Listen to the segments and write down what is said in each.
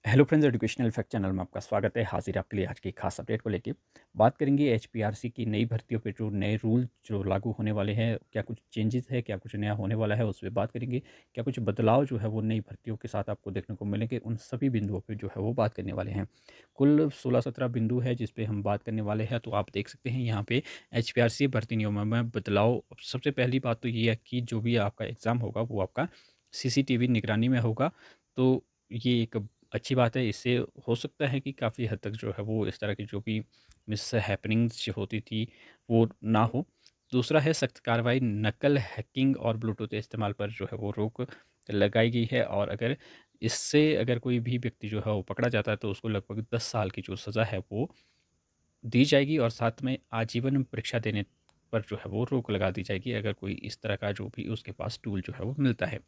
Hello friends, educational fact channel में आपका स्वागत है। हाजिर आपके लिए आज की खास अपडेट को लेके बात करेंगे। एचपीआरसी की नई भर्तियों पे जो नए रूल जो लागू होने वाले हैं, क्या कुछ चेंजेस है, क्या कुछ नया होने वाला है, उस पर बात करेंगे। क्या कुछ बदलाव जो है वो नई भर्तियों के साथ आपको देखने को मिलेंगे, उन सभी बिंदुओं पे जो है वो बात करने वाले हैं। कुल 16-17 बिंदु है जिस पे हम बात करने वाले हैं। तो आप देख सकते हैं यहाँ पे एचपीआरसी भर्ती नियमों में बदलाव। सबसे पहली बात तो ये है कि जो भी आपका एग्ज़ाम होगा वो आपका सीसीटीवी निगरानी में होगा। तो ये एक अच्छी बात है। इससे हो सकता है कि काफ़ी हद तक जो है वो इस तरह की जो भी मिसहैपनिंग्स जो होती थी वो ना हो। दूसरा है सख्त कार्रवाई, नकल, हैकिंग और ब्लूटूथ इस्तेमाल पर जो है वो रोक लगाई गई है। और अगर इससे अगर कोई भी व्यक्ति जो है वो पकड़ा जाता है तो उसको लगभग 10 साल की जो सज़ा है वो दी जाएगी और साथ में आजीवन परीक्षा देने पर जो है वो रोक लगा दी जाएगी अगर कोई इस तरह का जो भी उसके पास टूल जो है वो मिलता है।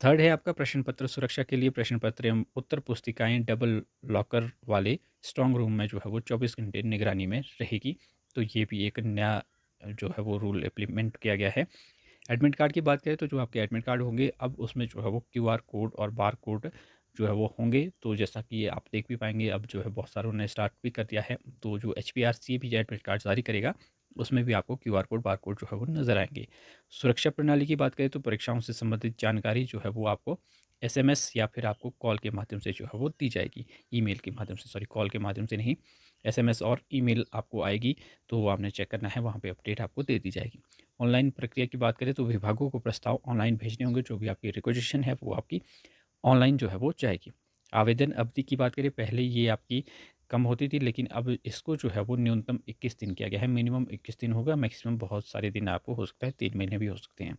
थर्ड है आपका प्रश्न पत्र सुरक्षा के लिए प्रश्न पत्र एवं उत्तर पुस्तिकाएँ डबल लॉकर वाले स्ट्रॉन्ग रूम में जो है वो 24 घंटे निगरानी में रहेगी। तो ये भी एक नया जो है वो रूल इम्प्लीमेंट किया गया है। एडमिट कार्ड की बात करें तो जो आपके एडमिट कार्ड होंगे अब उसमें जो है वो क्यूआर कोड और बार कोड जो है वो होंगे। तो जैसा कि आप देख भी पाएंगे अब जो है बहुत सारों ने स्टार्ट भी कर दिया है। तो जो एचपीआरसी भी एडमिट कार्ड जारी करेगा उसमें भी आपको क्यूआर कोड बार कोड जो है वो नज़र आएंगे। सुरक्षा प्रणाली की बात करें तो परीक्षाओं से संबंधित जानकारी जो है वो आपको एसएमएस या फिर आपको कॉल के माध्यम से जो है वो दी जाएगी। ईमेल के माध्यम से, सॉरी, कॉल के माध्यम से नहीं, एसएमएस और ईमेल आपको आएगी। तो वो आपने चेक करना है, वहाँ पे अपडेट आपको दे दी जाएगी। ऑनलाइन प्रक्रिया की बात करें तो विभागों को प्रस्ताव ऑनलाइन भेजने होंगे। जो भी आपकी रिक्वेजिशन है वो आपकी ऑनलाइन जो है वो जाएगी। आवेदन अवधि की बात करें, पहले ये आपकी कम होती थी लेकिन अब इसको जो है वो न्यूनतम 21 दिन किया गया है। मिनिमम 21 दिन होगा, मैक्सिमम बहुत सारे दिन आपको हो सकता है 3 महीने भी हो सकते हैं।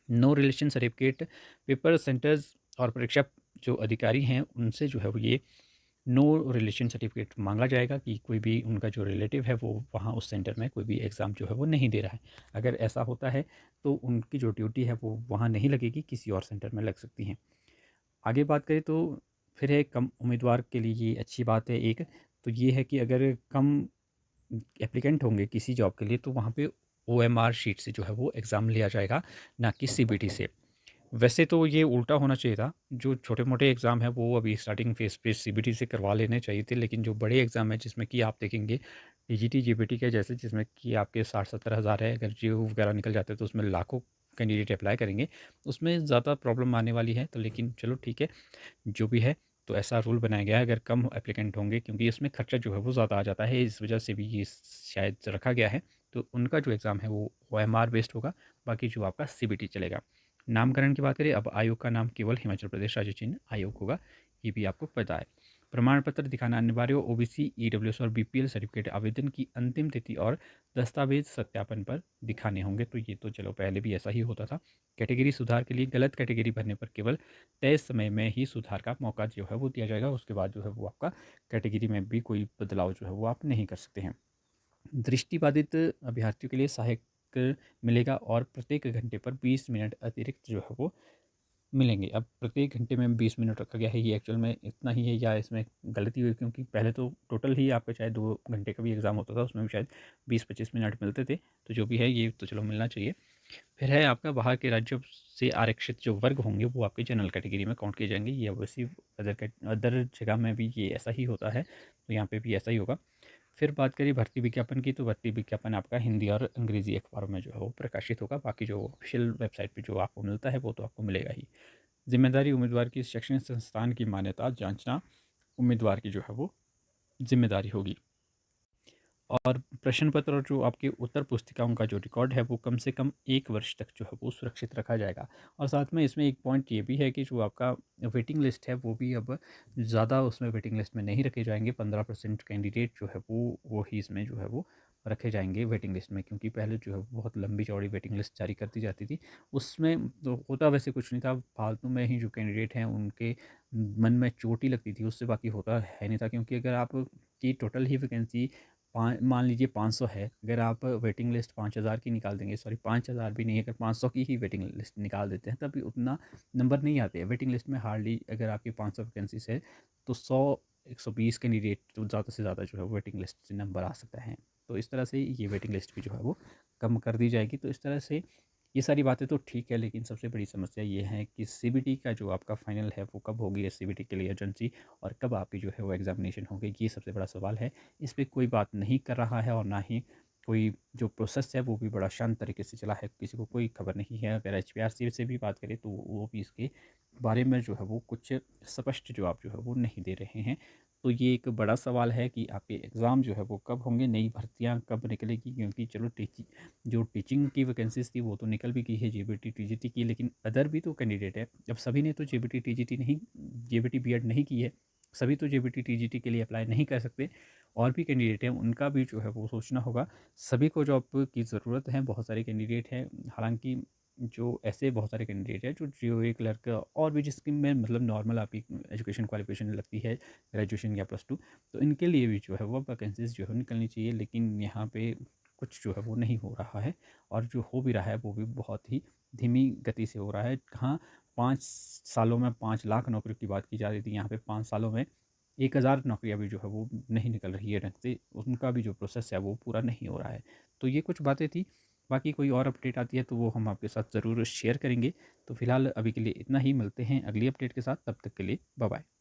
No relation certificate, paper centres और परीक्षा जो अधिकारी हैं उनसे जो है वो ये नो रिलेशन सर्टिफिकेट मांगा जाएगा कि कोई भी उनका जो रिलेटिव है वो वहाँ उस सेंटर में कोई भी एग्ज़ाम जो है वो नहीं दे रहा है। अगर ऐसा होता है तो उनकी जो ड्यूटी है वो वहाँ नहीं लगेगी, किसी और सेंटर में लग सकती हैं। आगे बात करें तो फिर है कम उम्मीदवार के लिए ये अच्छी बात है एक। तो ये है कि अगर कम एप्लीकेंट होंगे किसी जॉब के लिए तो वहाँ पे ओएमआर शीट से जो है वो एग्ज़ाम लिया जाएगा, ना कि सीबीटी से। वैसे तो ये उल्टा होना चाहिए था। जो छोटे-मोटे एग्ज़ाम हैं वो अभी स्टार्टिंग फ़ेज़ पे सीबीटी से करवा लेने चाहिए थे, लेकिन जो बड़े एग्ज़ाम हैं जिसमें कि आप देखेंगे टीजीटी, जीपीटी के जैसे जिसमें कि आपके 60-70 हज़ार है, अगर जीओ वगैरह निकल जाते हैं तो उसमें लाखों कैंडिडेट अप्लाई करेंगे, उसमें ज़्यादा प्रॉब्लम आने वाली है। तो लेकिन चलो ठीक है, जो भी है। तो ऐसा रूल बनाया गया है अगर कम एप्लीकेंट होंगे, क्योंकि इसमें खर्चा जो है वो ज़्यादा आ जाता है, इस वजह से भी ये शायद रखा गया है। तो उनका जो एग्ज़ाम है वो ओएमआर बेस्ड होगा, बाकी जो आपका सीबीटी चलेगा। नामकरण की बात करें, अब आयोग का नाम केवल हिमाचल प्रदेश राज्य चयन आयोग होगा, ये भी आपको पता है। प्रमाण पत्र दिखाना अनिवार्य हो, ओबीसी, ईडब्ल्यूएस और बीपीएल सर्टिफिकेट आवेदन की अंतिम तिथि और दस्तावेज सत्यापन पर दिखाने होंगे। तो ये तो चलो पहले भी ऐसा ही होता था। कैटेगरी सुधार के लिए गलत कैटेगरी भरने पर केवल तय समय में ही सुधार का मौका जो है वो दिया जाएगा। उसके बाद जो है वो आपका कैटेगरी में भी कोई बदलाव जो है वो आप नहीं कर सकते हैं। दृष्टिबाधित अभ्यर्थियों के लिए सहायक मिलेगा और प्रत्येक घंटे पर 20 मिनट अतिरिक्त जो है वो मिलेंगे। अब प्रत्येक घंटे में 20 मिनट रखा गया है, ये एक्चुअल में इतना ही है या इसमें गलती हुई, क्योंकि पहले तो टोटल ही आपका शायद 2 घंटे का भी एग्ज़ाम होता था, उसमें भी शायद 20-25 मिनट मिलते थे। तो जो भी है ये तो चलो मिलना चाहिए। फिर है आपका बाहर के राज्यों से आरक्षित जो वर्ग होंगे वो आपके जनरल कैटेगरी में काउंट किए जाएंगे। ये वैसी अदर जगह में भी ये ऐसा ही होता है, तो यहाँ पे भी ऐसा ही होगा। फिर बात करें भर्ती विज्ञापन की, तो भर्ती विज्ञापन आपका हिंदी और अंग्रेजी अखबारों में जो है वो प्रकाशित होगा। बाकी जो ऑफिशियल वेबसाइट पे जो आपको मिलता है वो तो आपको मिलेगा ही। जिम्मेदारी, उम्मीदवार की शैक्षणिक संस्थान की मान्यता जांचना उम्मीदवार की जो है वो जिम्मेदारी होगी। और प्रश्न पत्र और जो आपके उत्तर पुस्तिकाओं का जो रिकॉर्ड है वो कम से कम 1 वर्ष तक जो है वो सुरक्षित रखा जाएगा। और साथ में इसमें एक पॉइंट ये भी है कि जो आपका वेटिंग लिस्ट है वो भी अब ज़्यादा उसमें वेटिंग लिस्ट में नहीं रखे जाएंगे। 15% कैंडिडेट जो है वो ही इसमें जो है वो रखे जाएंगे वेटिंग लिस्ट में, क्योंकि पहले जो है बहुत लंबी चौड़ी वेटिंग लिस्ट जारी कर दी जाती थी। उसमें तो होता वैसे कुछ नहीं था, फालतू में ही जो कैंडिडेट हैं उनके मन में चोट ही लगती थी, उससे बाकी होता है नहीं था। क्योंकि अगर आप की टोटल ही वैकेंसी मान लीजिए 500 है, अगर आप वेटिंग लिस्ट 5000 की निकाल देंगे, सॉरी 5000 भी नहीं, अगर 500 की ही वेटिंग लिस्ट निकाल देते हैं तब भी उतना नंबर नहीं आते हैं वेटिंग लिस्ट में। हार्डली अगर आपकी 500 वैकेंसीज है तो 100-120 कैंडिडेट तो ज़्यादा से ज़्यादा जो है वेटिंग लिस्ट से नंबर आ सकता है। तो इस तरह से ये वेटिंग लिस्ट भी जो है वो कम कर दी जाएगी। तो इस तरह से ये सारी बातें तो ठीक है, लेकिन सबसे बड़ी समस्या ये है कि सीबीटी का जो आपका फाइनल है वो कब होगी, सीबीटी के लिए एजेंसी, और कब आपकी जो है वो एग्जामिनेशन होगी, ये सबसे बड़ा सवाल है। इस पे कोई बात नहीं कर रहा है, और ना ही कोई जो प्रोसेस है वो भी बड़ा शांत तरीके से चला है, किसी को कोई खबर नहीं है। अगर एचपीआरसी से भी बात करें तो वो भी इसके बारे में जो है वो कुछ स्पष्ट जवाब जो है वो नहीं दे रहे हैं। तो ये एक बड़ा सवाल है कि आपके एग्ज़ाम जो है वो कब होंगे, नई भर्तियाँ कब निकलेगी, क्योंकि चलो जो टीचिंग की वैकेंसीज़ थी वो तो निकल भी गई है जेबीटी टीजीटी की, लेकिन अदर भी तो कैंडिडेट है। अब सभी ने तो जेबीटी टीजीटी नहीं, जेबीटी बीएड नहीं की है, सभी तो जेबीटी टीजीटी के लिए अप्लाई नहीं कर सकते। और भी कैंडिडेट हैं, उनका भी जो है वो सोचना होगा। सभी को जॉब की ज़रूरत है, बहुत सारे कैंडिडेट हैं। हालांकि जो ऐसे बहुत सारे कैंडिडेट हैं जो जीओए क्लर्क और भी जिसकी में मतलब नॉर्मल आपकी एजुकेशन क्वालिफिकेशन लगती है, ग्रेजुएशन या +2, तो इनके लिए भी जो है वो वैकेंसीज़ जो है निकलनी चाहिए, लेकिन यहाँ पे कुछ जो है वो नहीं हो रहा है। और जो हो भी रहा है वो भी बहुत ही धीमी गति से हो रहा है। कहाँ 5 सालों में 5 लाख नौकरियों की बात की जा रही थी, यहाँ पे 5 सालों में 1,000 नौकरियाँ भी जो है वो नहीं निकल रही है ढंग से, उनका भी जो प्रोसेस है वो पूरा नहीं हो रहा है। तो ये कुछ बातें थी। बाकी कोई और अपडेट आती है तो वो हम आपके साथ ज़रूर शेयर करेंगे। तो फिलहाल अभी के लिए इतना ही, मिलते हैं अगली अपडेट के साथ, तब तक के लिए बाय बाय।